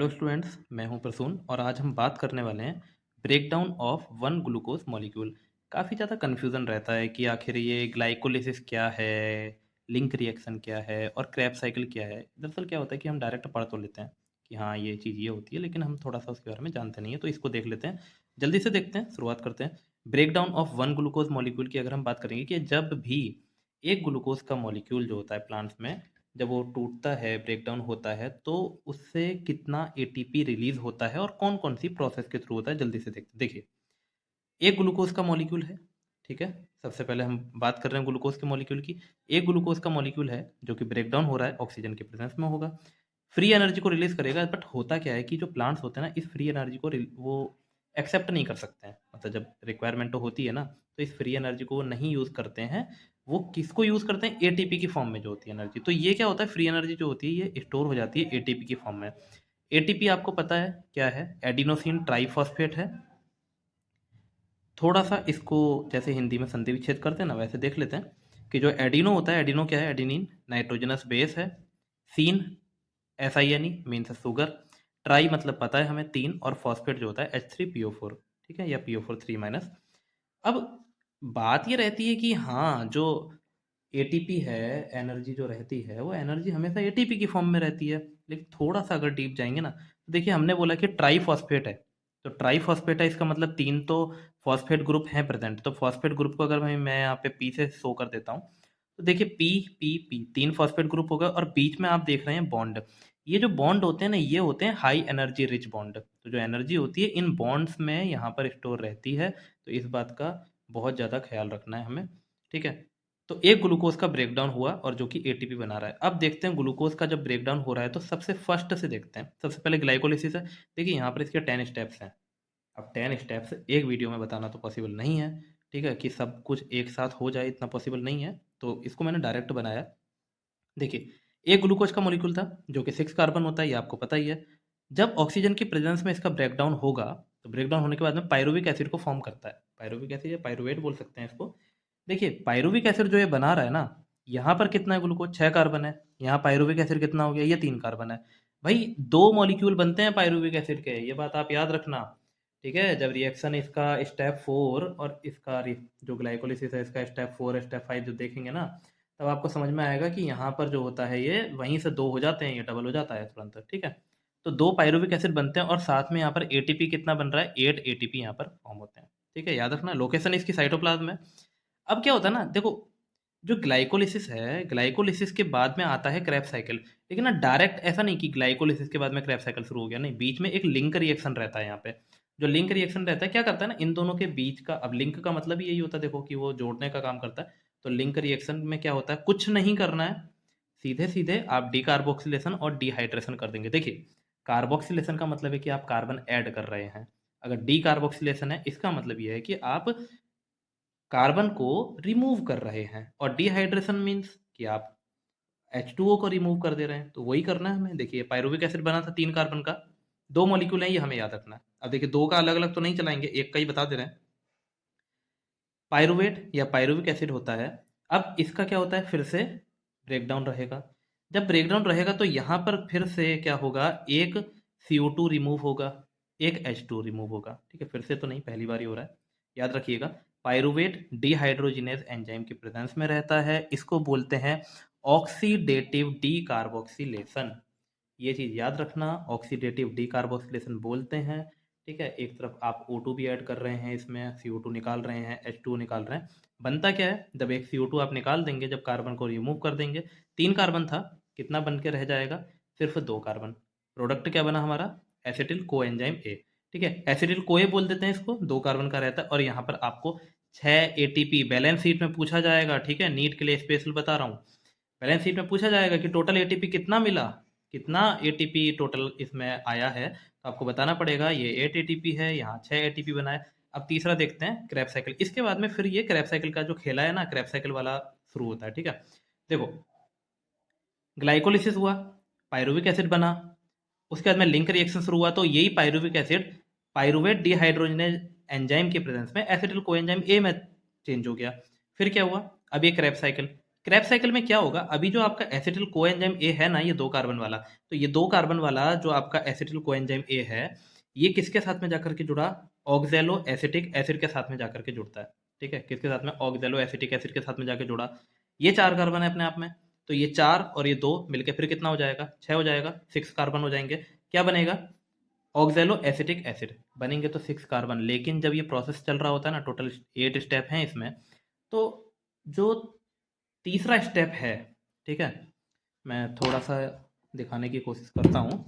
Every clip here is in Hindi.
हेलो स्टूडेंट्स, मैं हूं प्रसून और आज हम बात करने वाले हैं break down of one glucose molecule. काफ़ी ज़्यादा कन्फ्यूज़न रहता है कि आखिर ये ग्लाइकोलिसिस क्या है, लिंक रिएक्शन क्या है और क्रेब्स साइकिल क्या है। दरअसल क्या होता है कि हम डायरेक्ट पढ़ तो लेते हैं कि हाँ ये चीज़ ये होती है, लेकिन हम थोड़ा सा उसके बारे में जानते नहीं है, तो इसको देख लेते हैं। जल्दी से देखते हैं, शुरुआत करते हैं। Break down of one glucose molecule की अगर हम बात करेंगे कि जब भी एक ग्लूकोज का मॉलिक्यूल जो होता है प्लांट्स में, जब वो टूटता है, ब्रेकडाउन होता है, तो उससे कितना एटीपी रिलीज़ होता है और कौन-कौन सी प्रोसेस के थ्रू होता है, जल्दी से देखते हैं। देखिए, एक ग्लूकोज़ का मॉलिक्यूल है, ठीक है? सबसे पहले हम बात कर रहे हैं ग्लूकोज़ के मॉलिक्यूल की। एक ग्लूकोज़ का मॉलिक्यूल है, जो कि ब्रेकडाउन हो रहा है, ऑक्सीजन के प्रेज़ेंस में होगा। फ्री एनर्जी को रिलीज़ करेगा, बट होता क्या है कि जो प्लांट्स होते हैं ना, इस फ्री एनर्जी को वो एक्सेप्ट नहीं कर सकते हैं। मतलब जब रिक्वायरमेंट तो होती है ना, तो इस फ्री एनर्जी को वो नहीं यूज़ करते हैं। वो किसको यूज़ करते हैं? एटीपी की फॉर्म में जो होती है एनर्जी। तो ये क्या होता है, फ्री एनर्जी जो होती है, ये स्टोर हो जाती है एटीपी की फॉर्म में। एटीपी आपको पता है क्या है? एडिनोसिन ट्राइफॉस्फेट है। थोड़ा-सा इसको जैसे हिंदी में संधि विच्छेद करते हैं ना, वैसे देख लेते हैं कि जो एडिनो होता है, एडिनो क्या है? एडेनिन नाइट्रोजनस बेस है। Sine SINE means sugar. Tri मतलब पता है हमें 3, और फॉस्फेट जो होता है H3PO4, ठीक है? या PO4 3 माइनस। अब बात ये रहती है कि हाँ, जो एटीपी है, एनर्जी जो रहती है, वो एनर्जी हमेशा एटीपी की फॉर्म में रहती है। लेकिन थोड़ा-सा अगर डीप जाएँगे ना, तो देखिए हमने बोला कि ट्राइफॉस्फेट है। तो ट्राइफॉस्फेट है, इसका मतलब 3 तो फॉस्फेट ग्रुप हैं प्रेज़ेंट। तो फॉस्फेट ग्रुप को अगर मैं यहाँ पे P से शो कर देता हूँ, तो देखिए P, P, P 3 phosphate group हो गए और बीच में आप देख रहे हैं बॉन्ड। ये जो बॉन्ड होते हैं ना, ये होते हैं हाई एनर्जी रिच बॉन्ड। तो जो एनर्जी होती है इन बॉन्ड्स में यहाँ पर स्टोर रहती है। तो इस बात का बहुत ज़्यादा ख्याल रखना है हमें, ठीक है? तो एक ग्लूकोज का ब्रेकडाउन हुआ और जो कि एटीपी बना रहा है। अब देखते हैं ग्लूकोज का जब ब्रेकडाउन हो रहा है, तो सबसे फर्स्ट से देखते हैं। सबसे पहले ग्लाइकोलिसिस है। देखिए यहाँ पर इसके 10 स्टेप्स हैं। अब 10 स्टेप्स एक वीडियो में बताना तो पॉसिबल नहीं है, ठीक है? कि सब कुछ एक साथ हो जाए, इतना पॉसिबल नहीं है। तो इसको मैंने डायरेक्ट बनाया। देखिए, एक ग्लूकोज का मॉलिक्यूल था जो कि 6 कार्बन होता है, ये आपको पता ही है। जब ऑक्सीजन की प्रेजेंस में इसका ब्रेकडाउन होगा, तो ब्रेकडाउन होने के बाद में पाइरुविक एसिड को फॉर्म करता है। पाइरुविक एसिड या पाइरुवेट बोल सकते हैं इसको। देखिए, पाइरुविक एसिड जो ये बना रहा है ना, यहाँ पर कितना है ग्लूकोज? 6 कार्बन है। यहाँ पाइरुविक एसिड कितना हो गया? ये 3 कार्बन है। भाई 2 मॉलिक्यूल बनते हैं पाइरुविक एसिड के, ये बात आप याद रखना, ठीक है? जब रिएक्शन इसका स्टेप 4 और इसका जो ग्लाइकोलिसिस है इसका स्टेप 4 स्टेप 5 जो देखेंगे ना, तब आपको समझ में आएगा कि यहाँ पर जो होता है ये वहीं से 2 हो जाते हैं, ये डबल हो जाता है तुरंत, ठीक है? तो 2 पाइरुविक एसिड बनते हैं और साथ में यहाँ पर एटीपी कितना बन रहा है? 8 एटीपी यहाँ पर फॉर्म होते हैं, ठीक है? याद रखना, लोकेशन इसकी साइटोप्लाज्म है। अब क्या होता है ना, देखो, जो ग्लाइकोलिसिस है, ग्लाइकोलिसिस के बाद में आता है क्रेब्स साइकिल। लेकिन ना डायरेक्ट ऐसा नहीं कि ग्लाइकोलिसिस के बाद में क्रेब्स साइकिल शुरू हो गया, नहीं, बीच में एक लिंक रिएक्शन रहता है यहाँ पे। जो लिंक रिएक्शन रहता है, क्या करता है ना, इन दोनों के बीच का, अब लिंक का मतलब ही यही होता है, देखो, कि वो जोड़ने का काम करता है। तो लिंक रिएक्शन में क्या होता है, कुछ नहीं करना है, सीधे-सीधे आप डिकार्बोक्सिलेशन और डिहाइड्रेशन कर देंगे। देखिए, कार्बोक्सिलेशन का मतलब है कि आप कार्बन ऐड कर रहे हैं। अगर डिकार्बोक्सिलेशन है, इसका मतलब ये है कि आप कार्बन को रिमूव कर रहे हैं, और डिहाइड्रेशन मीन्स कि आप H2O को रिमूव कर दे रहे हैं। तो वही करना है हमें। देखिए, पाइरुविक एसिड बना था 3 कार्बन का, 2 मॉलिक्यूल हैं, ये हमें याद रखना है। अब देखिए, 2 का अलग-अलग तो नहीं चलाएँगे, एक का ही बता दे रहे हैं। पाइरुवेट या पाइरुविक एसिड होता है। अब इसका क्या होता है, फिर से ब्रेकडाउन रहेगा। जब ब्रेकडाउन रहेगा तो यहाँ पर फिर से क्या होगा, एक CO2 रिमूव होगा, एक H2 रिमूव होगा, ठीक है? फिर से तो नहीं, पहली बार ही हो रहा है। याद रखिएगा, पाइरुवेट डिहाइड्रोजिनेज एंजाइम की प्रेजेंस में रहता है। इसको बोलते हैं ऑक्सीडेटिव डीकार्बोक्सिलेशन। ये चीज़ याद रखना, ऑक्सीडेटिव डीकार्बोक्सिलेशन बोलते हैं, ठीक है? एक तरफ आप O2 भी ऐड कर रहे हैं, इसमें CO2 निकाल रहे हैं, H2O निकाल रहे हैं। बनता क्या है, जब एक CO2 आप निकाल देंगे, जब कार्बन को रिमूव कर देंगे, 3 कार्बन था, कितना बन के रह जाएगा? सिर्फ 2 कार्बन। प्रोडक्ट क्या बना हमारा? एसिटिल कोएंजाइम A, ठीक है? एसिटिल कोए बोल देते हैं इसको, 2 कार्बन का रहता है। और यहाँ पर आपको 6 एटीपी बैलेंस शीट में पूछा जाएगा, ठीक है? नीट के लिए स्पेशल बता रहा हूँ। बैलेंस शीट में पूछा जाएगा कि टोटल एटीपी कितना मिला, कितना एटीपी टोटल इसमें आया है, तो आपको बताना पड़ेगा। ये 8 एटीपी है, यहाँ 6 एटीपी बना है। अब तीसरा देखते हैं, क्रैब साइकिल। इसके बाद में फिर ये क्रैब साइकिल का जो खेला है ना, क्रैब साइकिल वाला शुरू होता है, ठीक है? देखो, ग्लाइकोलिसिस हुआ, पाइरुविक एसिड बना, उसके बाद में लिंक रिएक्शन शुरू हुआ, तो यही pyruvic acid pyruvate dehydrogenase enzyme की प्रेजेंस में एसिटिल कोएंजाइम ए में चेंज हो गया। फिर क्या हुआ, अब ये क्रैब साइकिल। क्रैब्स साइकिल में क्या होगा, अभी जो आपका एसिटिल कोएंजाइम ए है ना, ये 2 कार्बन वाला, तो ये 2 कार्बन वाला जो आपका एसिटिल कोएंजाइम ए है, ये किसके साथ में जाकर के जुड़ा? ऑक्सैलो एसिटिक एसिड के साथ में जाकर के जुड़ता है। ठीक है, किसके साथ में? ऑक्सैलो एसिटिक एसिड के साथ में जाके जुड़ा। ये 4 कार्बन है अपने आप में, तो ये 4 और ये 2 मिलके फिर कितना हो जाएगा? 6 हो जाएगा, 6 कार्बन हो जाएंगे। क्या बनेगा? ऑक्सैलो एसिटिक एसिड बनेंगे तो 6 कार्बन। लेकिन जब ये प्रोसेस चल रहा होता है ना, टोटल 8 स्टेप हैं इसमें, तो जो तीसरा स्टेप है, ठीक है, मैं थोड़ा सा दिखाने की कोशिश करता हूँ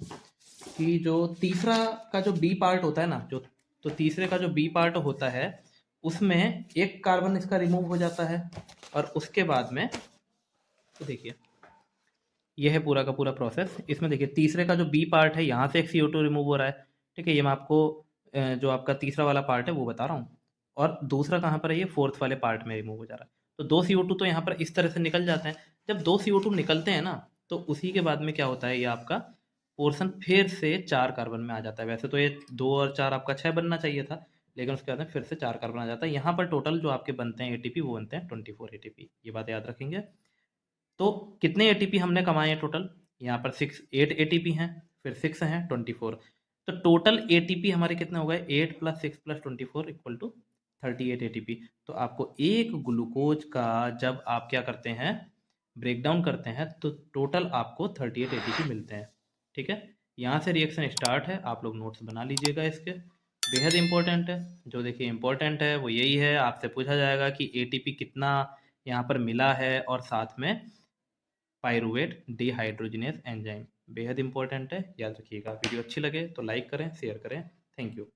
कि जो तीसरा का जो बी पार्ट होता है ना, जो तो तीसरे का जो बी पार्ट होता है, उसमें एक कार्बन इसका रिमूव हो जाता है, और उसके बाद में तो देखिए यह है पूरा का पूरा प्रोसेस। इसमें देखिए तीसरे का जो बी पार्ट है, यहाँ से एक CO2 रिमूव हो रहा है। ठीक है, ये मैं आपको जो आपका तीसरा वाला पार्ट है वो बता रहा हूँ, और दूसरा कहाँ पर है? ये फोर्थ वाले पार्ट में रिमूव हो जा रहा है। तो 2 CO2 तो यहाँ पर इस तरह से निकल जाते हैं। जब 2 CO2 निकलते हैं ना, तो उसी के बाद में क्या होता है, ये आपका पोर्शन फिर से 4 कार्बन में आ जाता है। वैसे तो ये 2 और 4 आपका 6 बनना चाहिए था, लेकिन उसके बाद में फिर से 4 कार्बन आ जाता है। यहाँ पर टोटल जो आपके बनते हैं ATP, वो बनते हैं 24 ATP। ये बात याद रखेंगे। तो कितने एटीपी हमने कमाए हैं टोटल? यहाँ पर 8 एटीपी हैं, फिर 6 हैं, 24। तो टोटल एटीपी हमारे कितने हो गए? 8 + 6 + 24 = 38 एटीपी। तो आपको एक ग्लूकोज का जब आप क्या करते हैं, ब्रेक डाउन करते हैं, तो टोटल आपको 38 एटीपी मिलते हैं। ठीक है, यहाँ से रिएक्शन स्टार्ट है। आप लोग नोट्स बना लीजिएगा इसके, बेहद इंपॉर्टेंट है। जो देखिए इंपॉर्टेंट है वो यही है, आपसे पूछा जाएगा कि एटीपी कितना यहाँ पर मिला है, और साथ में पाइरूवेट डिहाइड्रोजिनेज एंजाइम। बेहद इंपॉर्टेंट है, याद रखिएगा। वीडियो अच्छी लगे तो लाइक करें, शेयर करें। Thank you.